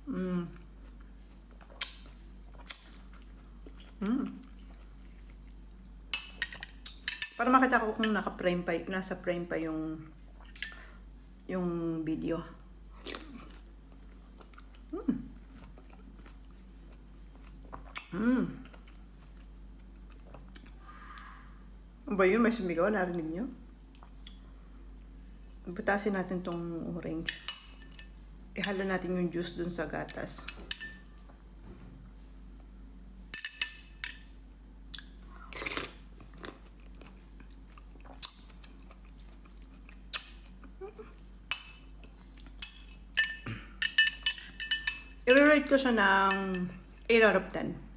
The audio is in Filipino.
Mm. Mm. Para makita ko kung naka-frame pa, nasa frame pa yung video. Mm. Mm. Ano ba yun? May sumigaw, narinig nyo? Butasin natin tong orange. Ihalo natin yung juice dun sa gatas. I-rate ko siya ng 8 out of 10.